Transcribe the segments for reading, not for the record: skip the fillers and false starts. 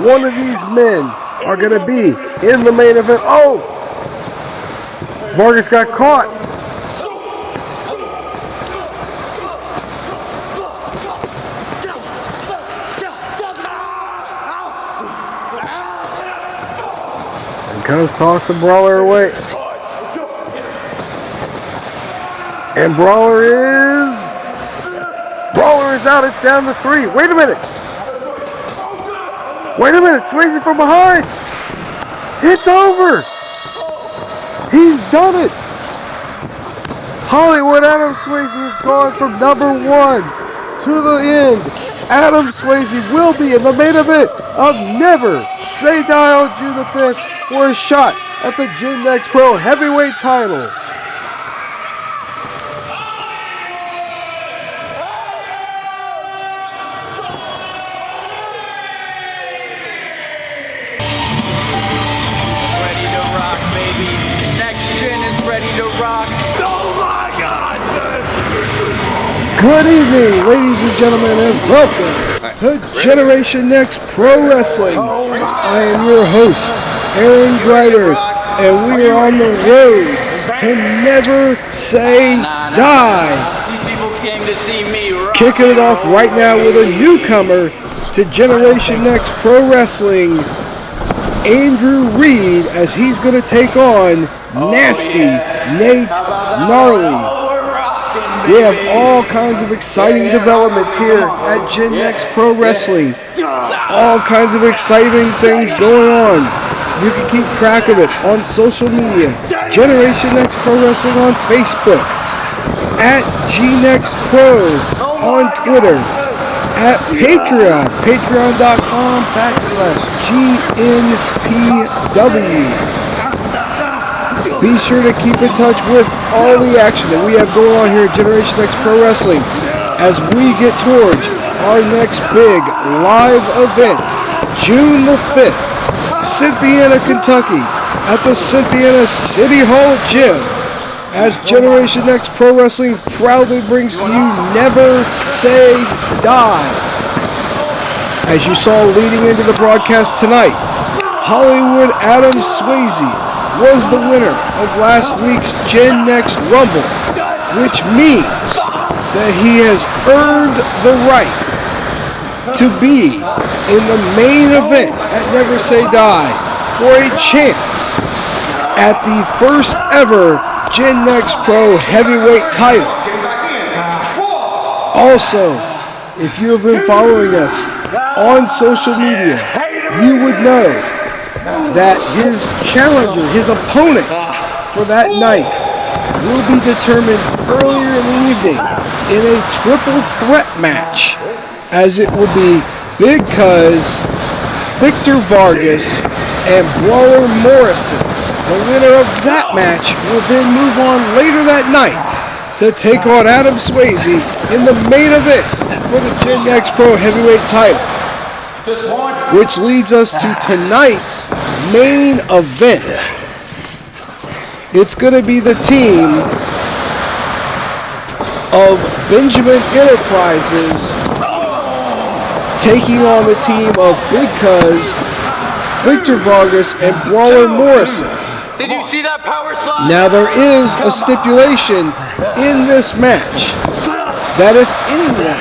one of these men are going to be in the main event. Oh! Vargas got caught. And Cuz toss the Brawler away. And Brawler is out. It's down to 3. Wait a minute. Swayze from behind. It's over. He's done it. Hollywood Adam Swayze has gone from number 1 to the end. Adam Swayze will be in the main event of Never Say Die on June the 5th for a shot at the Gen Next Pro Heavyweight title. Good evening, ladies and gentlemen, and welcome to Generation Next Pro Wrestling. I am your host, Aaron Grider, and we are on the road to Never Say Die. Kicking it off right now with a newcomer to Generation Next Pro Wrestling, Andrew Reed, as he's going to take on Nasty Nate Gnarly. We have all kinds of exciting developments here at Gen Next Pro Wrestling. All kinds of exciting things going on. You can keep track of it on social media. Generation Next Pro Wrestling on Facebook. At GNextPro on Twitter. At Patreon. Patreon.com/GNPW. Be sure to keep in touch with all the action that we have going on here at Generation Next Pro Wrestling as we get towards our next big live event, June the 5th, Cynthiana, Kentucky, at the Cynthiana City Hall Gym, as Generation Next Pro Wrestling proudly brings to you Never Say Die. As you saw leading into the broadcast tonight, Hollywood Adam Swayze was the winner of last week's Gen Next Rumble, which means that he has earned the right to be in the main event at Never Say Die for a chance at the first ever Gen Next Pro Heavyweight title. Also, if you have been following us on social media, you would know that his challenger, his opponent for that night, will be determined earlier in the evening in a triple threat match, as it will be Big Cuz, Victor Vargas, and Brawler Morrison. The winner of that match will then move on later that night to take on Adam Swayze in the main event for the Gen Next Pro Heavyweight title. Which leads us to tonight's main event. It's going to be the team of Benjamin Enterprises taking on the team of Big Cuz, Victor Vargas, and Brawler Morrison. Did you see that power slide? Now there is a stipulation in this match that if anyone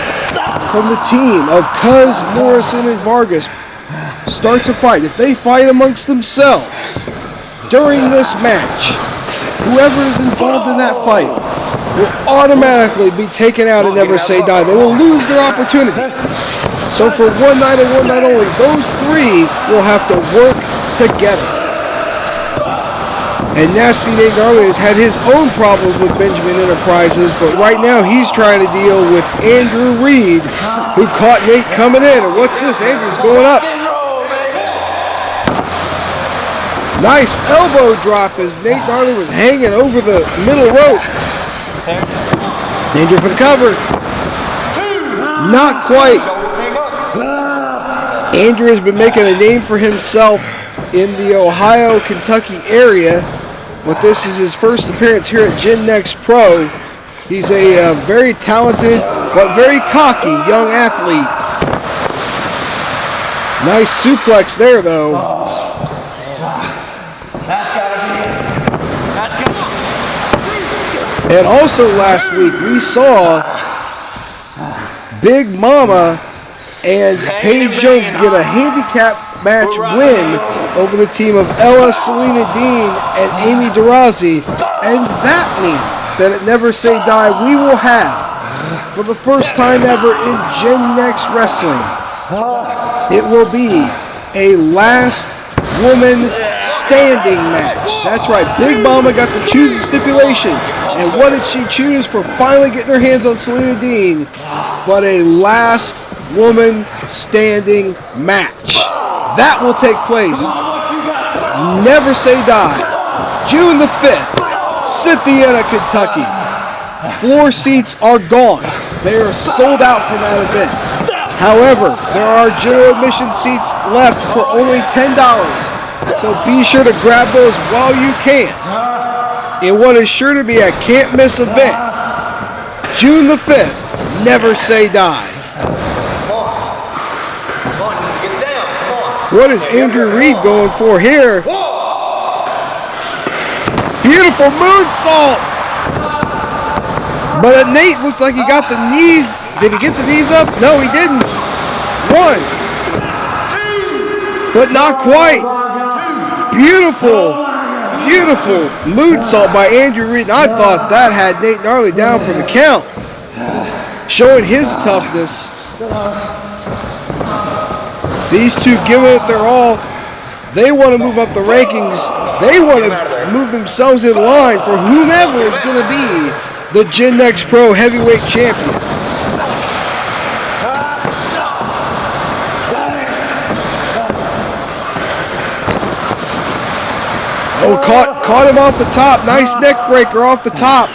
from the team of Cuz, Morrison, and Vargas starts a fight, if they fight amongst themselves during this match, whoever is involved in that fight will automatically be taken out and Never Say Die. They will lose their opportunity. So for one night and one night only, those three will have to work together. And Nasty Nate Gnarly has had his own problems with Benjamin Enterprises, but right now he's trying to deal with Andrew Reed, who caught Nate coming in. And what's this? Andrew's going up. Nice elbow drop as Nate Gnarly was hanging over the middle rope. Andrew for the cover. Not quite. Andrew has been making a name for himself in the Ohio, Kentucky area, but this is his first appearance here at Gen Next Pro. He's a very talented but very cocky young athlete. Nice suplex there, though. That's gotta be it. That's gotta And also last week, we saw Big Mama and Paige Jones get a handicap match win over the team of Ella Selena Dean and Amy Durazi. And that means that at Never Say Die, we will have, for the first time ever in Gen Next Wrestling, it will be a last woman standing match. That's right, Big Mama got to choose a stipulation. And what did she choose for finally getting her hands on Selena Dean? But a last woman standing match. That will take place. Never Say Die, June the 5th, Cynthiana, Kentucky. Floor seats are gone. They are sold out for that event. However, there are general admission seats left for only $10. So be sure to grab those while you can. In what is sure to be a can't-miss event, June the 5th, Never Say Die. What is Andrew Reed going for here? Beautiful moonsault! But Nate looked like he got the knees. Did he get the knees up? No, he didn't. One. But not quite. Beautiful. Beautiful moonsault by Andrew Reed. And I thought that had Nate Gnarly down for the count. Showing his toughness. These two giving it their all. They want to move up the rankings. They want to move themselves in line for whomever is going to be the Gen Next Pro Heavyweight Champion. Oh, caught him off the top. Nice neck breaker off the top.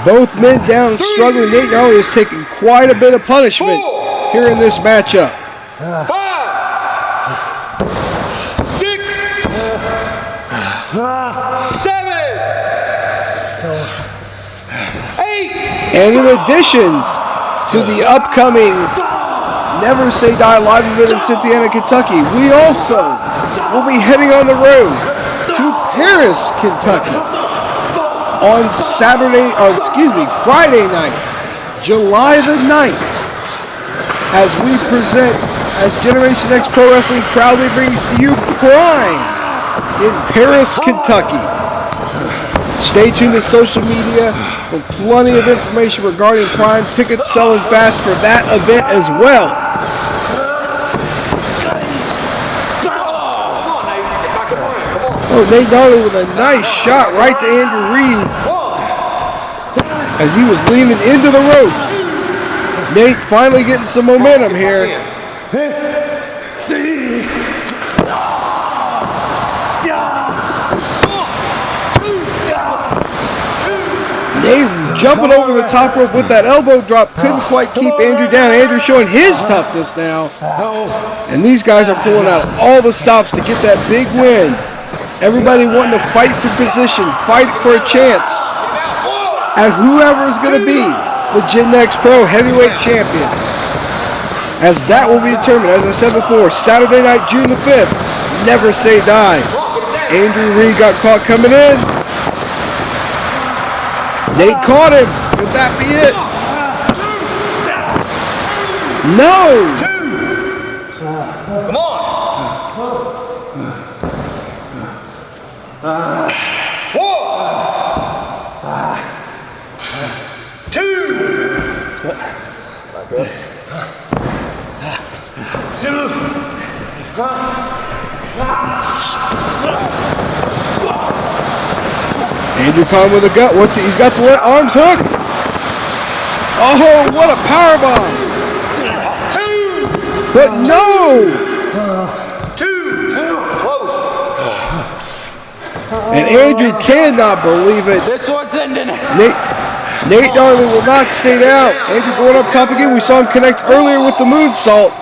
Both men down struggling. Nate Gnarly is taking quite a bit of punishment here in this matchup. 5, 6, 7, 8. And in addition to the upcoming Never Say Die live event in Cynthiana, Kentucky, we also will be heading on the road to Paris, Kentucky on Friday night, July the 9th, as we present, as Generation X Pro Wrestling proudly brings to you Prime in Paris, Kentucky. Stay tuned to social media for plenty of information regarding Prime. Tickets selling fast for that event as well. Oh, Nate Gnarly with a nice shot right to Andrew Reed as he was leaning into the ropes. Nate finally getting some momentum here. Nate jumping over the top rope with that elbow drop. Couldn't quite keep Andrew down. Andrew showing his toughness now. And these guys are pulling out all the stops to get that big win. Everybody wanting to fight for position, fight for a chance at whoever is going to be the Gen Next Pro Heavyweight Champion. As that will be determined, as I said before, Saturday night, June the 5th, Never Say Die. Andrew Reed got caught coming in. Nate caught him. Could that be it? No! Come on. 1, 2. Andrew caught him with a gut. What's he? He's got the arms hooked. Oh, what a powerbomb! 2. But no! 2. Close. And Andrew cannot believe it. This one's ending. Nate Gnarly will not stay down. Andrew going up top again. We saw him connect earlier with the moonsault.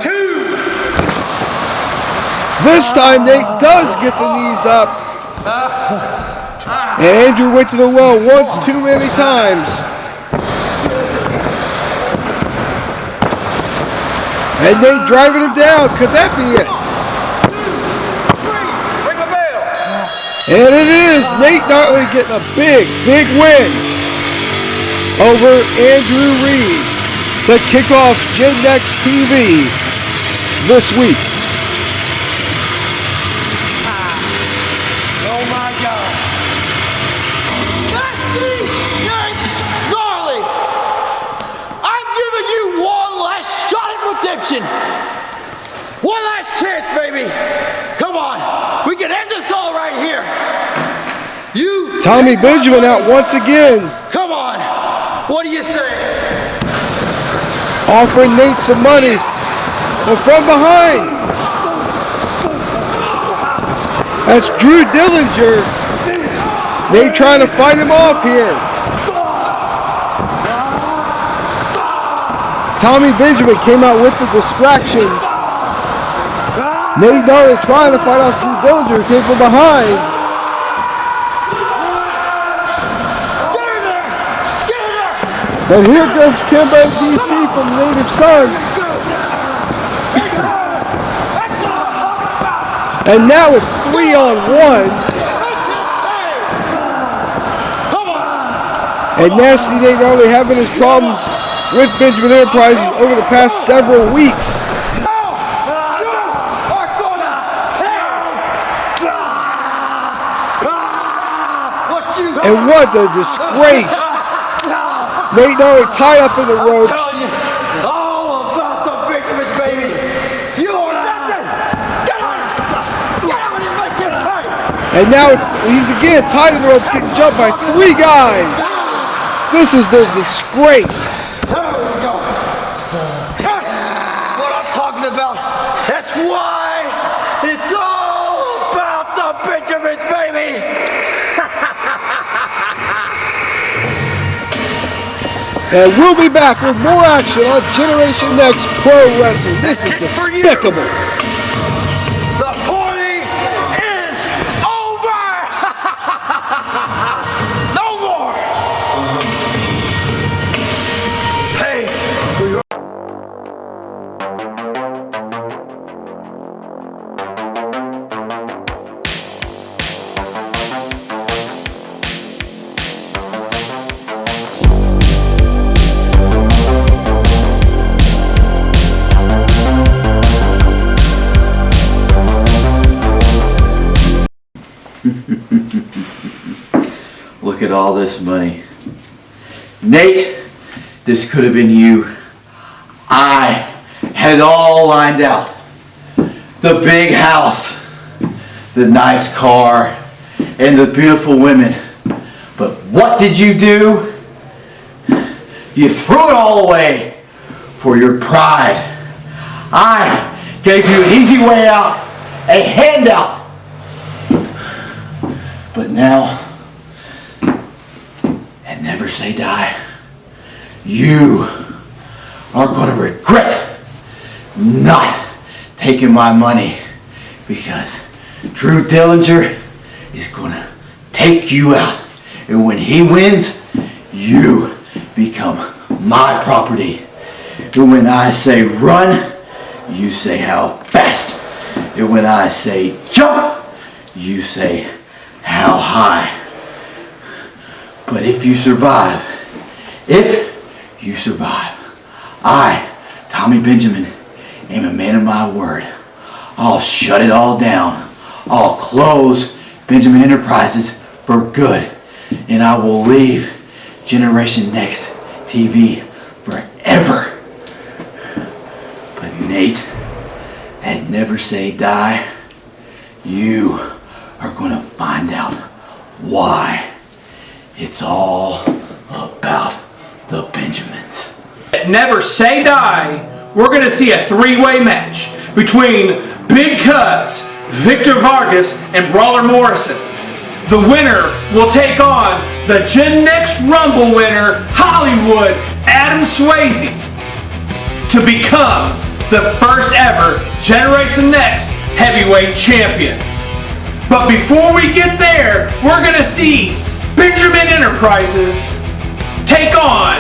2. This time Nate does get the knees up. And Andrew went to the low once too many times. And Nate driving him down. Could that be it? Ring the bell. And it is. Nate Gnarly getting a big win over Andrew Reed to kick off Gen Next TV this week. Oh my God. Nasty Nate Gnarly! I'm giving you one last shot at redemption. One last chance, baby. Come on. We can end this all right here. You. Tommy Benjamin out once again, Come on. What do you say? offering Nate some money. And from behind, that's Drew Dillinger. Nate trying to fight him off here. Tommy Benjamin came out with the distraction. Nate Gnarly trying to fight off Drew Dillinger, came from behind. Get in there! Get in there! And here comes Kimbo DC from Native Sons. And now it's 3-on-1. Come on! And Nasty Nate Gnarly having his problems with Benjamin Enterprises over the past several weeks. And what a disgrace. Nate Gnarly tied up in the ropes. All about the Benjamins, baby. You are nothing. Get on and make it hurt. And now he's again tied in the ropes, getting jumped by 3 guys. This is the disgrace. There we go. That's what I'm talking about. That's why it's all about the Benjamins, baby. And we'll be back with more action on Generation Next Pro Wrestling. This is despicable. The party is over. No more. Hey. Look at all this money. Nate, this could have been you. I had it all lined out. The big house, the nice car, and the beautiful women. But what did you do? You threw it all away for your pride. I gave you an easy way out, a handout. But now, and never say die, you are going to regret not taking my money, because Drew Dillinger is going to take you out. And when he wins, you become my property. And when I say run, you say how fast. And when I say jump, you say how high. But if you survive, I, Tommy Benjamin, am a man of my word. I'll shut it all down. I'll close Benjamin Enterprises for good. And I will leave Generation Next TV forever. But Nate, and never say die, you are going to find out why. It's all about the Benjamins. At Never Say Die, we're going to see a three-way match between Big Cuz, Victor Vargas, and Brawler Morrison. The winner will take on the Gen Next Rumble winner, Hollywood Adam Swayze, to become the first ever Generation Next Heavyweight Champion. But before we get there, we're going to see Benjamin Enterprises take on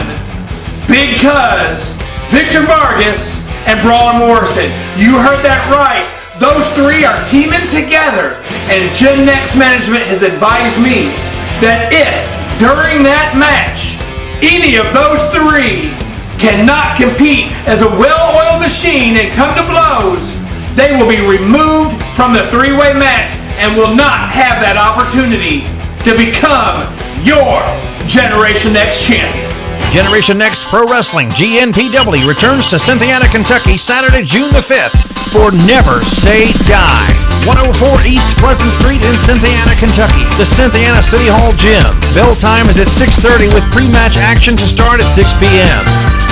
Big Cuz, Victor Vargas, and Brawler Morrison. You heard that right. Those three are teaming together, and Gen Next management has advised me that if, during that match, any of those three cannot compete as a well-oiled machine and come to blows, they will be removed from the three-way match and will not have that opportunity to become your Generation Next champion. Generation Next Pro Wrestling, GNPW, returns to Cynthiana, Kentucky, Saturday, June the 5th for Never Say Die. 104 East Pleasant Street in Cynthiana, Kentucky, the Cynthiana City Hall Gym. Bell time is at 6:30 with pre-match action to start at 6 p.m.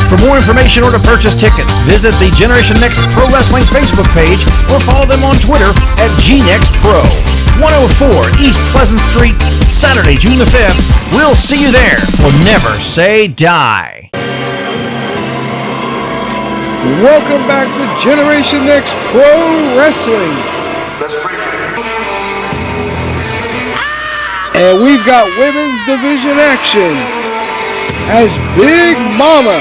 For more information or to purchase tickets, visit the Generation Next Pro Wrestling Facebook page or follow them on Twitter at GNextPro. 104 East Pleasant Street, Saturday, June the 5th. We'll see you there for Never Say Die. Welcome back to Generation Next Pro Wrestling. Let's brief it. And we've got women's division action as Big Mama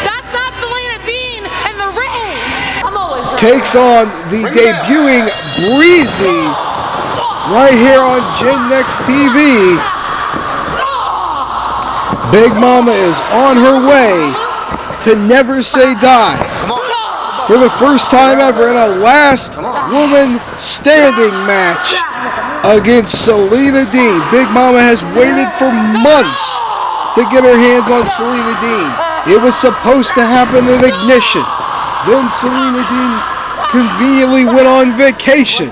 That's not Selena Dean in the ring. I'm always right. takes on the debuting Breezy right here on Gen Next TV. Big Mama is on her way to Never Say Die for the first time ever in a last woman standing match against Selena Dean. Big Mama has waited for months to get her hands on Selena Dean. It was supposed to happen in Ignition. Then Selena Dean conveniently went on vacation.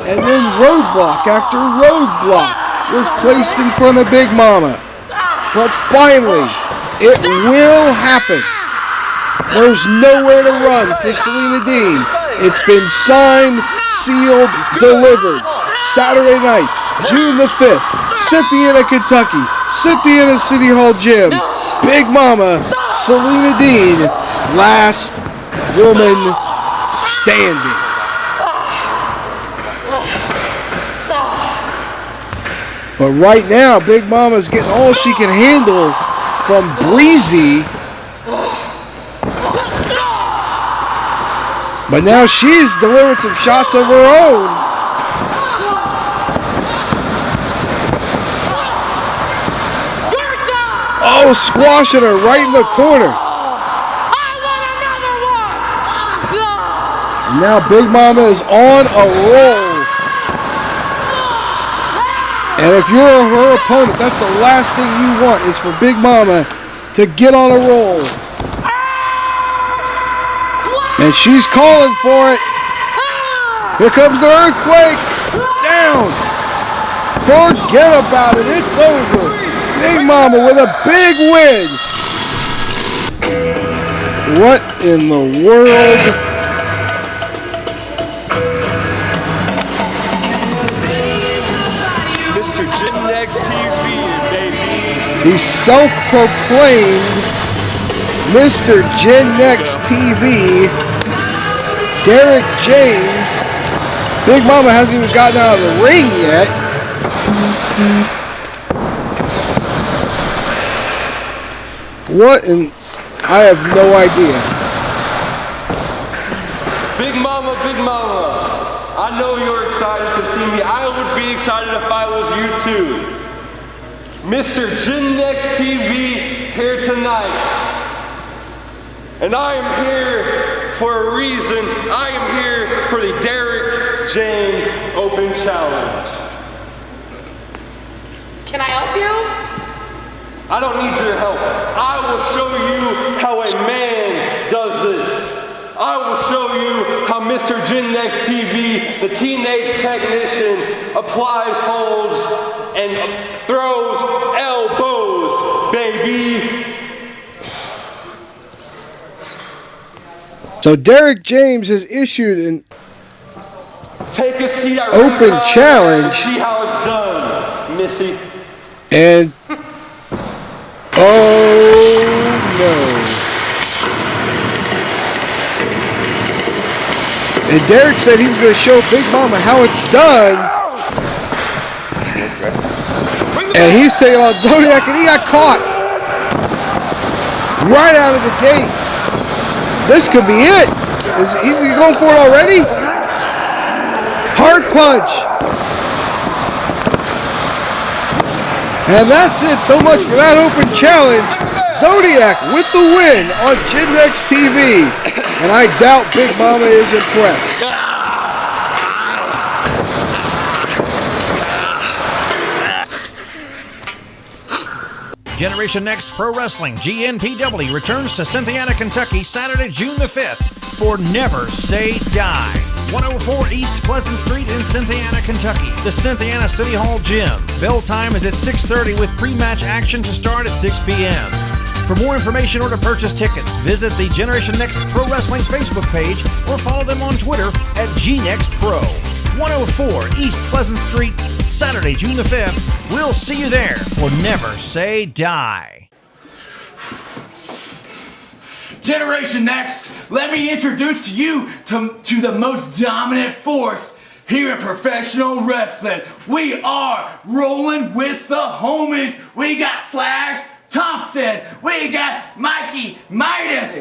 And then roadblock after roadblock was placed in front of Big Mama. But finally, it will happen. There's nowhere to run for Selena Dean. It's been signed, sealed, delivered. Saturday night, June the 5th, Cynthiana, Kentucky, Cynthiana City Hall Gym. Big Mama, Selena Dean, last woman standing. But right now, Big Mama's getting all she can handle from Breezy. But now she's delivering some shots of her own. Oh, squashing her right in the corner. I want another one. And now Big Mama is on a roll. And if you're her opponent, that's the last thing you want is for Big Mama to get on a roll. And she's calling for it. Here comes the earthquake. Down. Forget about it. It's over. Big Mama with a big win. What in the world? Mr. Gen Next TV, baby. The self-proclaimed Mr. Gen Next TV, Derek James. Big Mama hasn't even gotten out of the ring yet. What in... I have no idea. Big Mama, I know you're excited to see me. I would be excited if I was you too. Mr. Gen Next TV here tonight. And I am here for a reason. I am here for the Derek James Open Challenge. Can I help you? I don't need your help. I will show you how a man does this. I will show you how Mr. Gen Next TV, the teenage technician, applies holds and throws elbows, baby. So Derek James has issued an Take a seat at Open ringside challenge. and see how it's done, Missy. and oh no. And Derek said he was going to show Big Mama how it's done. And he's taking on Zodiac, and he got caught right out of the gate. This could be it. He's going for it already? Hard punch. And that's it. So much for that open challenge. Zodiac with the win on GenNext TV. And I doubt Big Mama is impressed. Generation Next Pro Wrestling GNPW returns to Cynthiana, Kentucky Saturday, June the 5th for Never Say Die. 104 East Pleasant Street in Cynthiana, Kentucky. The Cynthiana City Hall Gym. Bell time is at 6:30 with pre-match action to start at 6 p.m. For more information or to purchase tickets, visit the Generation Next Pro Wrestling Facebook page or follow them on Twitter at GNextPro. 104 East Pleasant Street, Saturday, June the 5th. We'll see you there for Never Say Die. Generation Next, let me introduce to you to the most dominant force here in professional wrestling. We are rolling with the homies. We got Flash Thompson. We got Mikey Midas.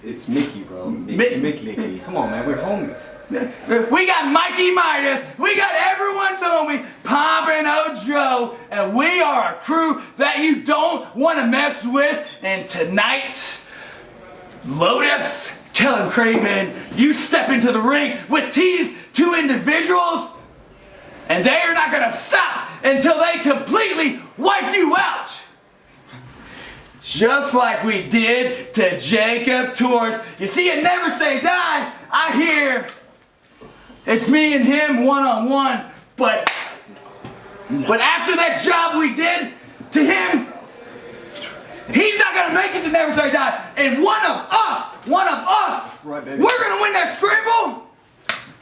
It's Mickey, bro. It's Mickey. Come on, man. We're homies. We got Mikey Midas. We got everyone's homie, Pompano Joe. And we are a crew that you don't want to mess with. And tonight, Lotus, Kellen Craven, you step into the ring with these two individuals, and they are not going to stop until they completely wipe you out. Just like we did to Jacob Torres. You see, you Never Say Die. I hear it's me and him one-on-one, but after that job we did to him, he's not gonna make it to Never Say Die. And one of us, right, baby, we're gonna win that scramble,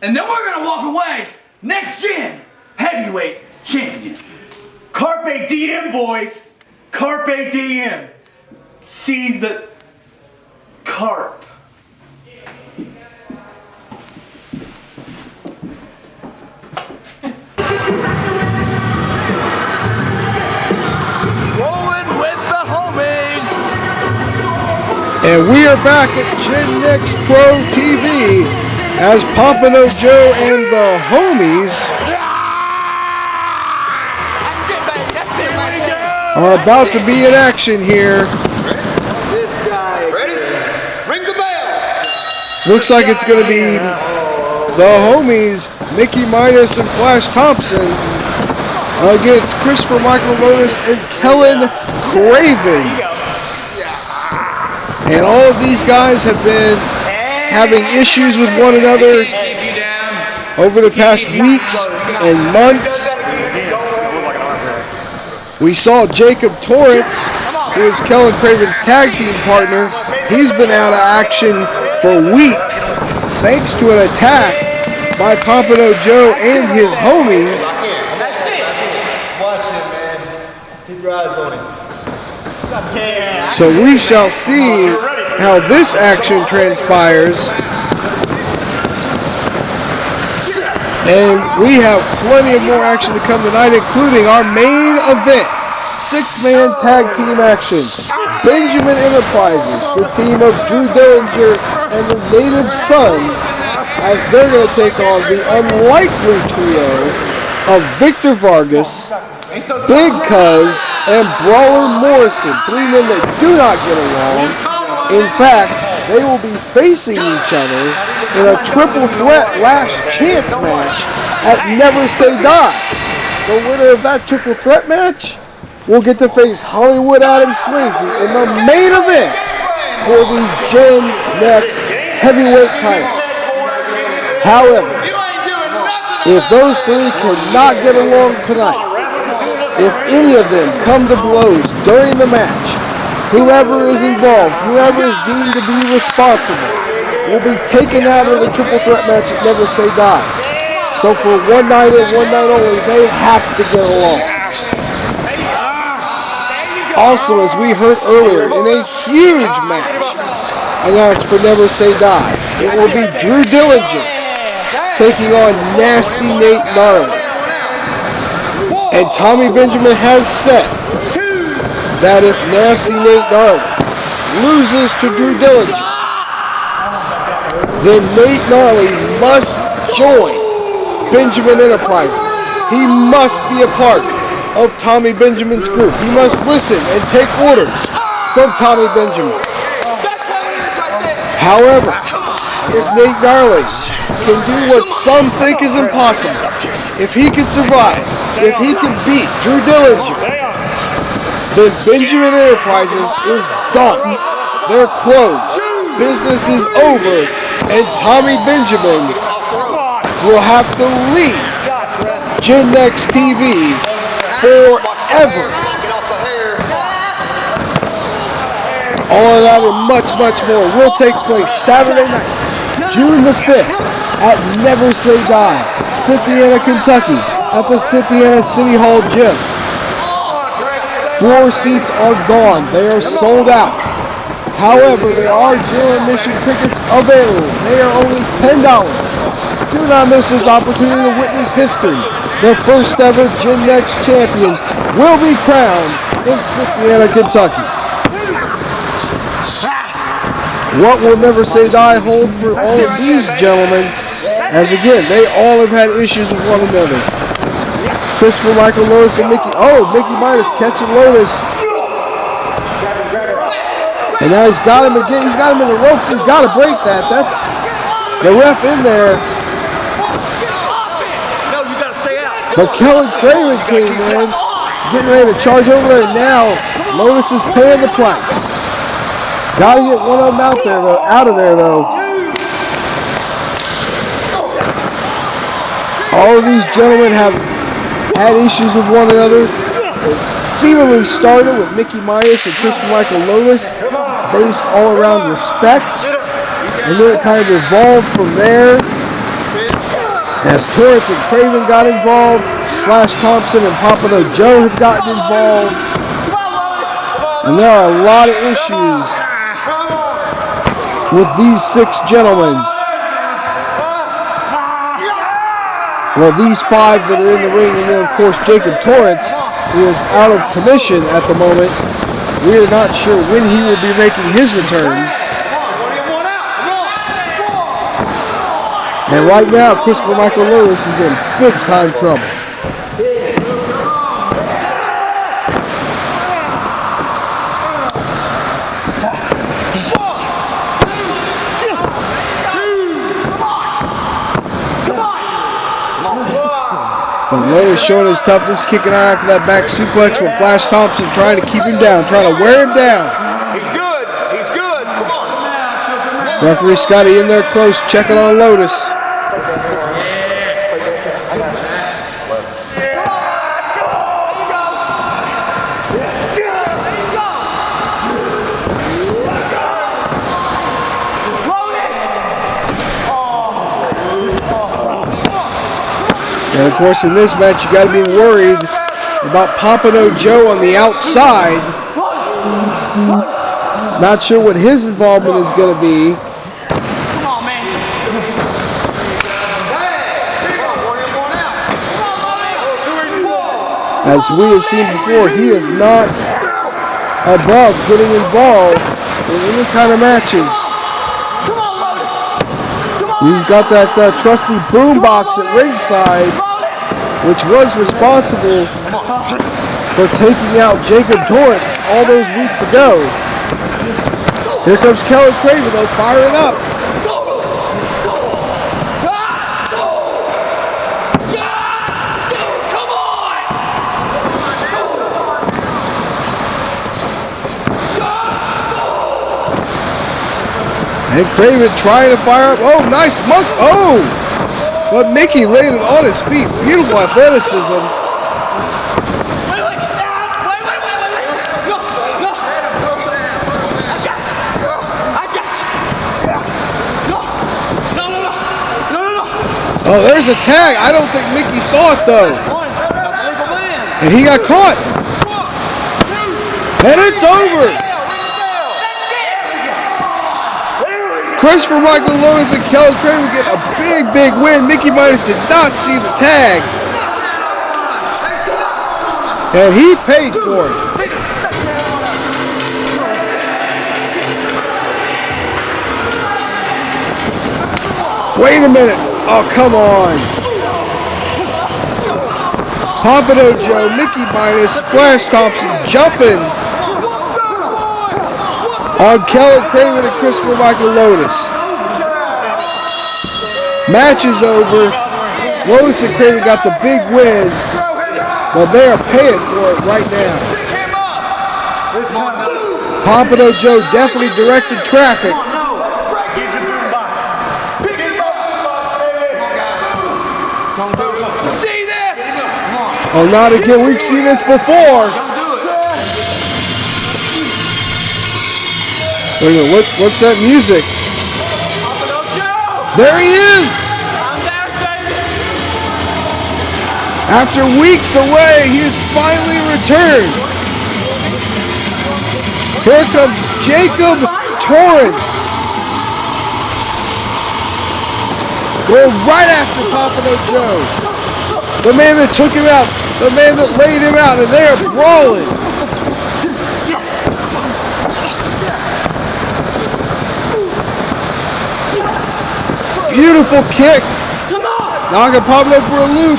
and then we're gonna walk away next gen heavyweight champion. Carpe diem, boys. Carpe diem. Seize the carp. Rolling with the homies. And we are back at GenNext Pro TV as Pompano Joe and the homies are about to be in action here. This guy. Ready? Ring the bell. Looks like it's going to be the homies, Mickey Midas and Flash Thompson, against Christopher Michael Lotus and Kellen Craven. And all of these guys have been having issues with one another over the past weeks and months. We saw Jacob Torrance, who is Kellen Craven's tag team partner. He's been out of action for weeks thanks to an attack by Pompano Joe and his homies. Watch him, man. Keep your eyes on him. So we shall see how this action transpires. And we have plenty of more action to come tonight, including our main event, 6-man tag team action. Benjamin Enterprises, the team of Drew Dillinger and the Native Sons, as they're going to take on the unlikely trio of Victor Vargas, Big Cuz, and Brawler Morrison, 3 men that do not get along. In fact, they will be facing each other in a triple threat last chance match at Never Say Die. The winner of that triple threat match will get to face Hollywood Adam Swayze in the main event for the Gen Next heavyweight title. However, if those three cannot get along tonight, if any of them come to blows during the match, whoever is involved, whoever is deemed to be responsible, will be taken out of the triple threat match at Never Say Die. So for one night and one night only, they have to get along. Also, as we heard earlier, in a huge match announced for Never Say Die, it will be Drew Dillinger taking on Nasty Nate Gnarly. And Tommy Benjamin has said that if Nasty Nate Gnarly loses to Drew Dillinger, then Nate Gnarly must join Benjamin Enterprises. He must be a part of Tommy Benjamin's group. He must listen and take orders from Tommy Benjamin. However, if Nate Gnarly can do what some think is impossible, if he can survive, if he can beat Drew Dillinger, then Benjamin Enterprises is done. They're closed. Business is over, and Tommy Benjamin will have to leave GenNext TV forever. All of that and much, much more will take place Saturday night, June the 5th at Never Say Die, Cynthiana, Kentucky, at the Cynthiana City Hall Gym. 4 seats are gone. They are sold out. However, there are general admission tickets available. They are only $10. Do not miss this opportunity to witness history. The first ever GenNext champion will be crowned in Cynthiana, Kentucky. What will Never Say Die hold for all of these gentlemen? As again, they all have had issues with one another. Christopher Michael Lotus and Mickey Midas catching Lotus. And now he's got him again. He's got him in the ropes. He's got to break that. That's the ref in there. No, you gotta stay out. But Kellen Craven came in, getting ready to charge over there. Now Lotus is paying the price. Got to get one of them out of there though. All of these gentlemen have had issues with one another. It seemingly started with Mickey Midas and Christopher Michael Lotus, based all around respect, and then it kind of evolved from there. As Torrance and Craven got involved, Flash Thompson and Pompano Joe have gotten involved, and there are a lot of issues with these 6 gentlemen. Well, these 5 that are in the ring, and then of course Jacob Torrance, who is out of commission at the moment. We are not sure when he will be making his return. And right now, Christopher Michael Lotus is in big time trouble. But Lotus showing his toughness, kicking out after that back suplex with Flash Thompson trying to keep him down, trying to wear him down. He's good. He's good. Come on. Referee Scotty in there close, checking on Lotus. And of course in this match you got to be worried about Pompano Joe on the outside. Not sure what his involvement is going to be. Come on, man. As we have seen before, he is not above getting involved in any kind of matches. He's got that trusty boombox at ringside, which was responsible for taking out Jacob Torrance all those weeks ago. Here comes Kellen Craven though, firing up. And Craven trying to fire up. Oh, nice monk. Oh! But Mickey laid it on his feet. Beautiful athleticism. Wait. No. Oh, there's a tag. I don't think Mickey saw it though. And he got caught. And it's over. Christopher Michael Lotus and Kellen Craven get a big win. Mickey Midas did not see the tag. And he paid for it. Wait a minute. Oh, come on. Pompano Joe, Mickey Minus, Flash Thompson jumping on Kellen Craven and Christopher Michael Lotus. Match is over. Lotus and Craven got the big win. Well, they are paying for it right now. Pompano Joe definitely directed traffic. See this? Oh, not again. We've seen this before. Wait a minute. What's that music? There he is. After weeks away, he has finally returned. Here comes Jacob Torrance. Going right after Pompano Joe. The man that took him out. The man that laid him out. And they are brawling. Beautiful kick. Knocking Pompano for a loop.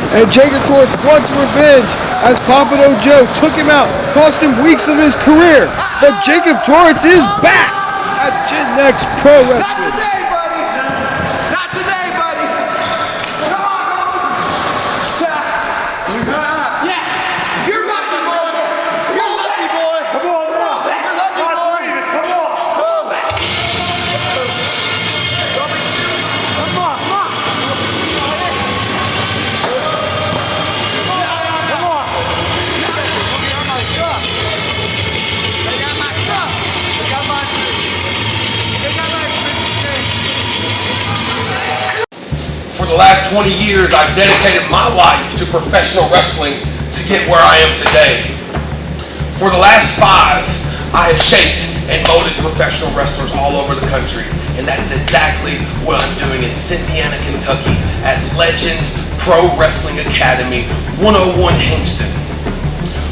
And Jacob Torrance wants revenge as Pompano Joe took him out, cost him weeks of his career. But Jacob Torrance is back at GenX Pro Wrestling. Not today, buddy. Come on. Yeah. You're lucky, boy. You're lucky, boy. Come on now. You're lucky, boy. Come on. For the last 20 years, I've dedicated my life to professional wrestling to get where I am today. For the last 5, I have shaped and molded professional wrestlers all over the country, and that is exactly what I'm doing in Cynthiana, Kentucky at Legends Pro Wrestling Academy, 101 Hingston.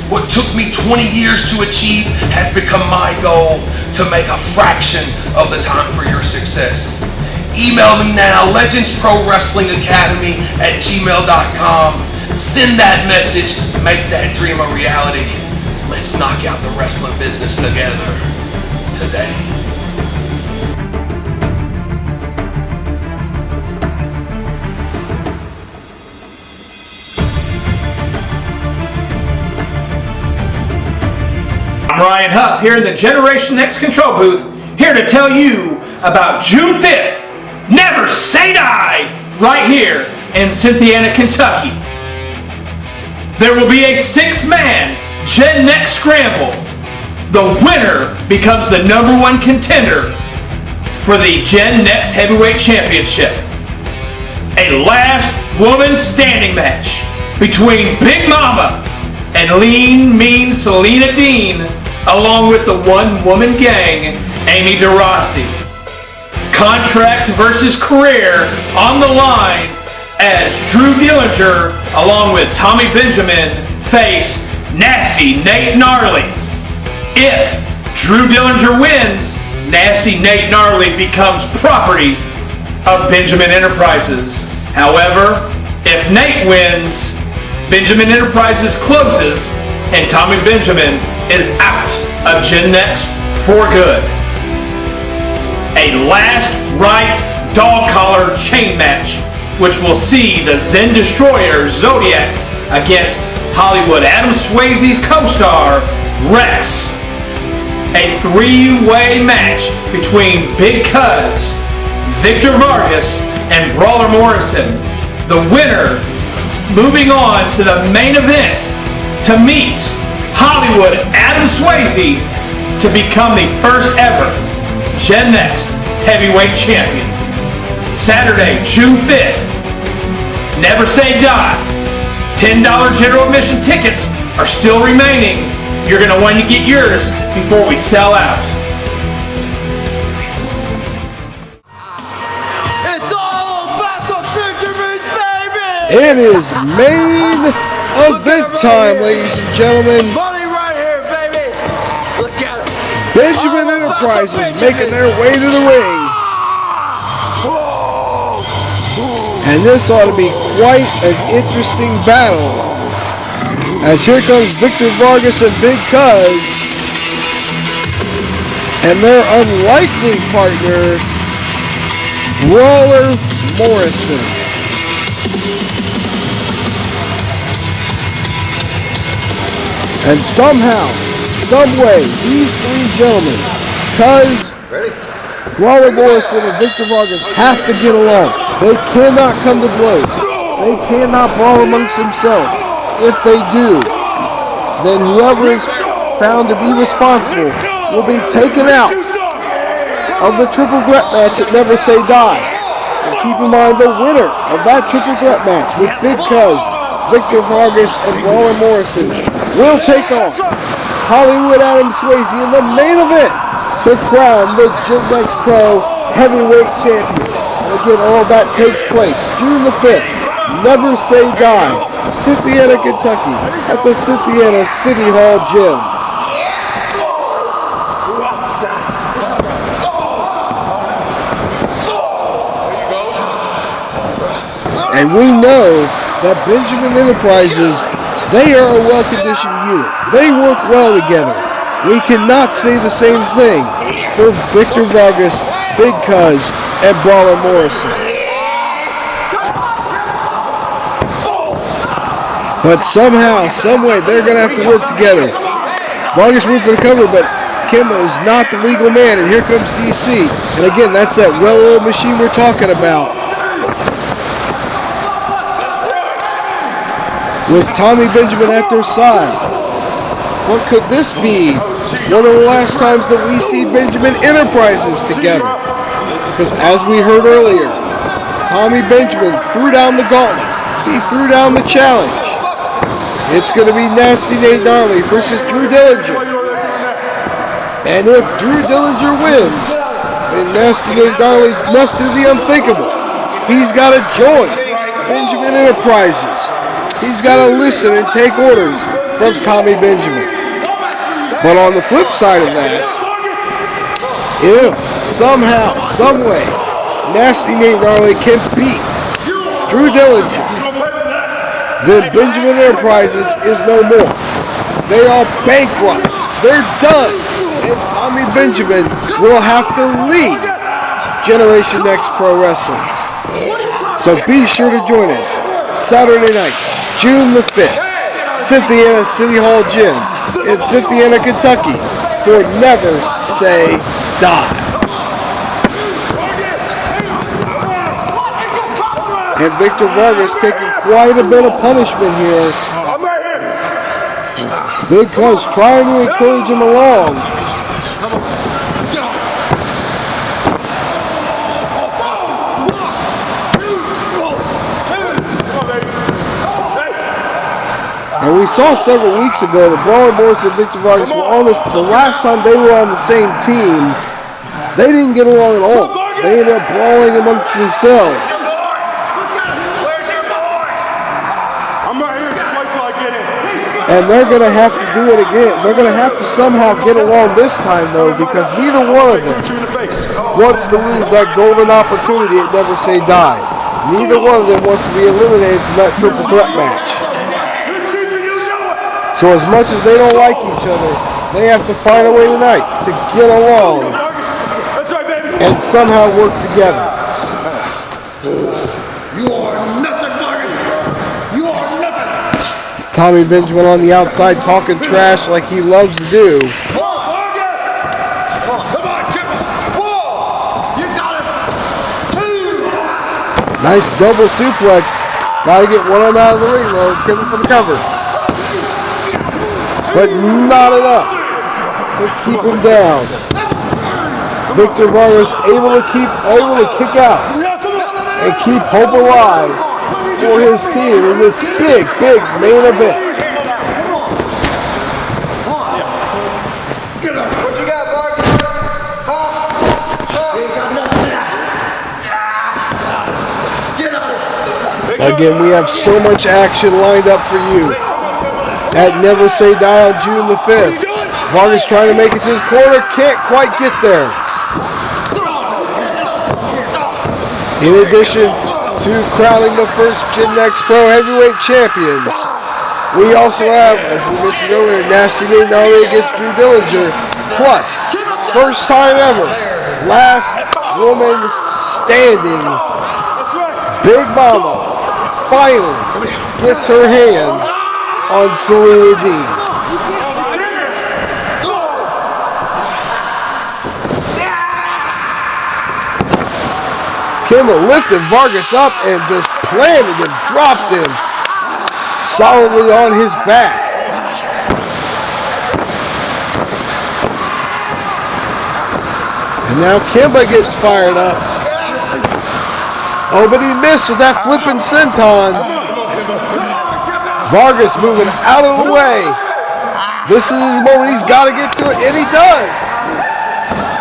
What took me 20 years to achieve has become my goal to make a fraction of the time for your success. Email me now, legendsprowrestlingacademy@gmail.com. Send that message, make that dream a reality. Let's knock out the wrestling business together today. I'm Ryan Huff here in the Generation X control booth, here to tell you about June 5th, Never Say Die, right here in Cynthiana, Kentucky. There will be a 6-man Gen X Scramble. The winner becomes the #1 contender for the Gen X Heavyweight Championship. A last woman standing match between Big Mama and Lean Mean Selena Dean, along with the one-woman gang, Amy DeRossi. Contract versus career on the line as Drew Dillinger, along with Tommy Benjamin, face Nasty Nate Gnarly. If Drew Dillinger wins, Nasty Nate Gnarly becomes property of Benjamin Enterprises. However, if Nate wins, Benjamin Enterprises closes and Tommy Benjamin is out of Gen X for good. A last right dog collar chain match, which will see the Zen Destroyer Zodiac against Hollywood Adam Swayze's co-star Rex. A 3-way match between Big Cuz, Victor Vargas, and Brawler Morrison. The winner moving on to the main event to meet Hollywood Adam Swayze to become the first ever Gen X Heavyweight Champion. Saturday, June 5th. Never Say Die. $10 general admission tickets are still remaining. You're going to want to get yours before we sell out. It's all about the Benjamins, baby! It is main event time, ladies and gentlemen. Money right here, baby! Look at it! Benjamin Enterprises making their way to the ring. And this ought to be quite an interesting battle. As here comes Victor Vargas and Big Cuz. And their unlikely partner, Brawler Morrison. And somehow, someway, these three gentlemen, Cuz, Brawler Morrison, and Victor Vargas have to get along. They cannot come to blows. They cannot brawl amongst themselves. If they do, then whoever is found to be responsible will be taken out of the triple threat match at Never Say Die. And keep in mind the winner of that triple threat match with Big Cuz, Victor Vargas, and Brawler Morrison will take on Hollywood Adam Swayze in the main event to crown the Gen-X Pro Heavyweight Champion. And again, all of that takes place June the 5th, Never Say Die, Cynthiana, Kentucky, at the Cynthiana City Hall Gym. And we know that Benjamin Enterprises, they are a well-conditioned unit. They work well together. We cannot say the same thing for Victor Vargas, Big Cuz, and Brawler Morrison. But somehow, someway, they're going to have to work together. Vargas went for the cover, but Kemba is not the legal man, and here comes DC. And again, that's that well-oiled machine we're talking about. With Tommy Benjamin at their side. What could this be? One of the last times that we see Benjamin Enterprises together. Because as we heard earlier, Tommy Benjamin threw down the gauntlet. He threw down the challenge. It's going to be Nasty Nate Gnarly versus Drew Dillinger. And if Drew Dillinger wins, then Nasty Nate Gnarly must do the unthinkable. He's got to join Benjamin Enterprises. He's got to listen and take orders from Tommy Benjamin. But on the flip side of that, if somehow, someway, Nasty Nate Gnarly can beat Drew Dillinger, then Benjamin Enterprises is no more. They are bankrupt. They're done. And Tommy Benjamin will have to leave Generation X Pro Wrestling. So be sure to join us Saturday night, June the 5th, Cynthiana City Hall Gym in Cynthiana, Kentucky for Never Say Die. And Victor Vargas taking quite a bit of punishment here. Big Cuz trying to encourage him along. And we saw several weeks ago that Brawler Morrison and Victor Vargas were almost, the last time they were on the same team, they didn't get along at all. They ended up brawling amongst themselves. And they're going to have to do it again. They're going to have to somehow get along this time, though, because neither one of them wants to lose that golden opportunity at Never Say Die. Neither one of them wants to be eliminated from that triple threat match. So as much as they don't like each other, they have to find a way tonight to get along and somehow work together. You are nothing, Vargas. You are nothing. Tommy Benjamin on the outside talking trash like he loves to do. Come on, Kemba. You got him. 2. Nice double suplex. Got to get one of them out of the ring though. Kemba for the cover. But not enough to keep him down. Victor Vargas able to kick out and keep hope alive for his team in this big main event. What you got, Vargas? Again, we have so much action lined up for you at Never Say Die on June the 5th. Vargas trying to make it to his corner, can't quite get there. In addition, to crowning the first Gen X Pro Heavyweight Champion. We also have, as we mentioned earlier, Nasty Nate Gnarly against Drew Dillinger. Plus, first time ever, last woman standing, Big Mama finally gets her hands on Selena Dean. Kimba lifted Vargas up and just planted him, dropped him solidly on his back. And now Kimba gets fired up. Oh, but he missed with that flipping senton. Vargas moving out of the way. This is his moment. He's got to get to it, and he does.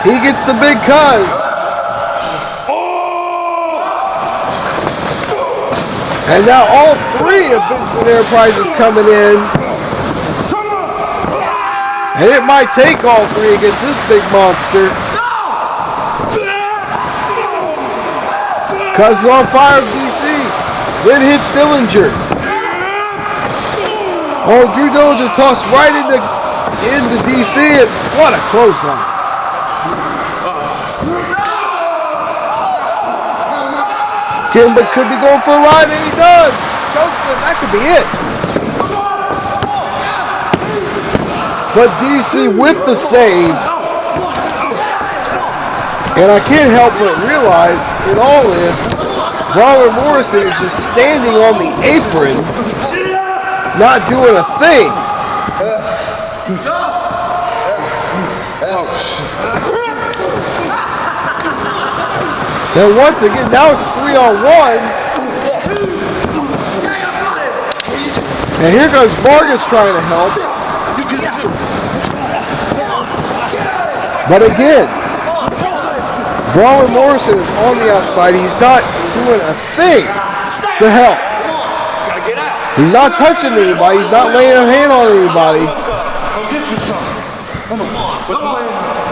He gets the big cuz. And now all three of Benjamin Enterprises coming in. And it might take all three against this big monster. Cuz is on fire with DC. Then hits Dillinger. Oh, Drew Dillinger tossed right into DC. And what a clothesline. Kimba could be going for a ride, and he does. Chokes him. That could be it. But DC with the save. And I can't help but realize in all this, Brawler Morrison is just standing on the apron, not doing a thing. And once again, now it's 3-on-1. And here goes Vargas trying to help. But again, Brawler Morrison is on the outside. He's not doing a thing to help. He's not touching anybody. He's not laying a hand on anybody.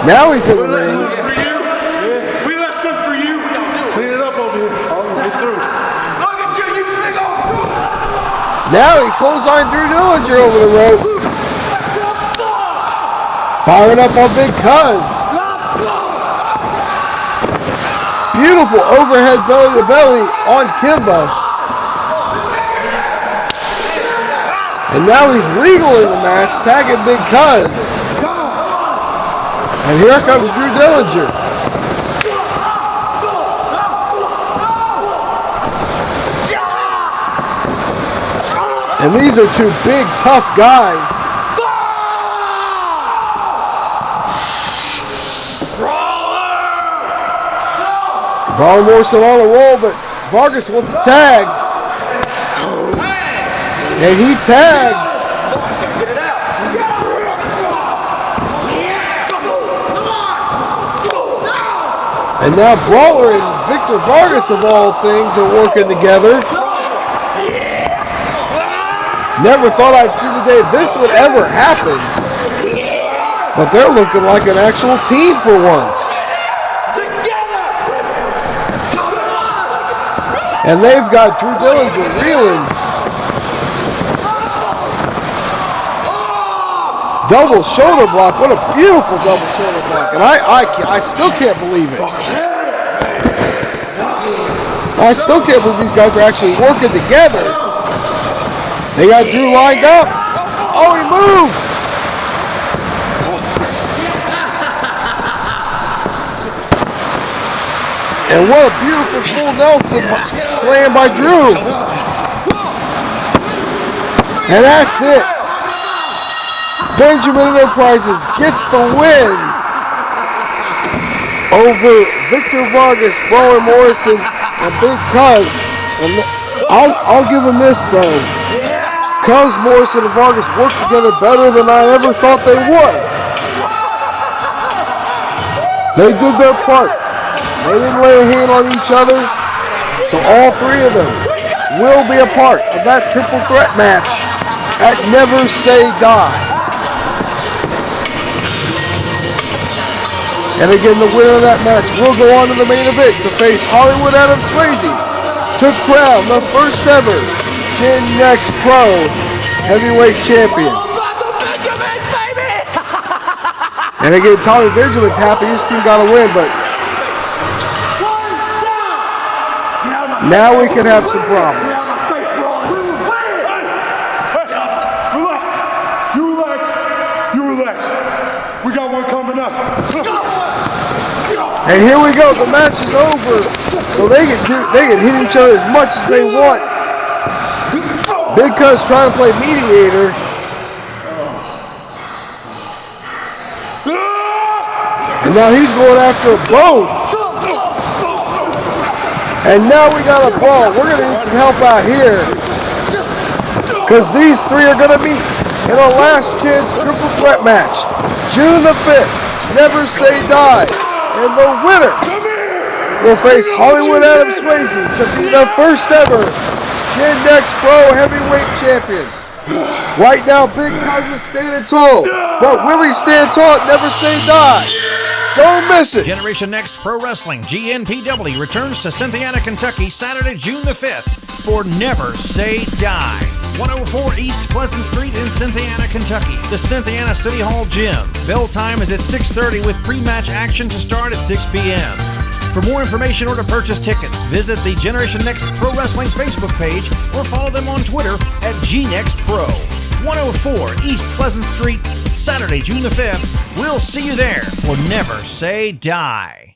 Now he's in the ring. Now he closed on Drew Dillinger over the rope. Firing up on Big Cuz. Beautiful overhead belly to belly on Kimba. And now he's legal in the match, tagging Big Cuz. And here comes Drew Dillinger. And these are two big, tough guys. Brawler Morrison on a roll, but Vargas wants to tag. And he tags. And now Brawler and Victor Vargas, of all things, are working together. Never thought I'd see the day this would ever happen. But they're looking like an actual team for once. And they've got Drew Dillinger reeling. Double shoulder block. What a beautiful double shoulder block. And I still can't believe it. I still can't believe these guys are actually working together. They got Drew lined up. Oh, he moved. And what a beautiful full Nelson slam by Drew. And that's it. Benjamin Enterprises gets the win over Victor Vargas, Brawler Morrison, and Big Cuz. And I'll give him this though. Cuz, Morrison, and Vargas worked together better than I ever thought they would. They did their part. They didn't lay a hand on each other. So all three of them will be a part of that triple threat match at Never Say Die. And again, the winner of that match will go on to the main event to face Hollywood Adam Swayze to crown the first ever Gen Next Pro Heavyweight Champion. And again, Tommy Benjamin's happy his team got a win, but now we can have some problems. Relax. We got one coming up. And here we go. The match is over, so they can hit each other as much as they want. Big Cuz trying to play mediator. And now he's going after both. And now we got a brawl. We're going to need some help out here, because these three are going to meet in a last chance triple threat match, June the 5th, Never Say Die. And the winner will face Hollywood Adam Swayze to be the first ever Gen Next Pro Heavyweight Champion. Right now, Big Cuz is standing tall, but will he stand tall at Never Say Die? Don't miss it. Generation Next Pro Wrestling GNPW returns to Cynthiana, Kentucky, Saturday, June the 5th for Never Say Die. 104 East Pleasant Street in Cynthiana, Kentucky. The Cynthiana City Hall Gym. Bell time is at 6:30 with pre-match action to start at 6 p.m. For more information or to purchase tickets, visit the Generation Next Pro Wrestling Facebook page or follow them on Twitter at GNextPro. 104 East Pleasant Street, Saturday, June the 5th. We'll see you there for Never Say Die.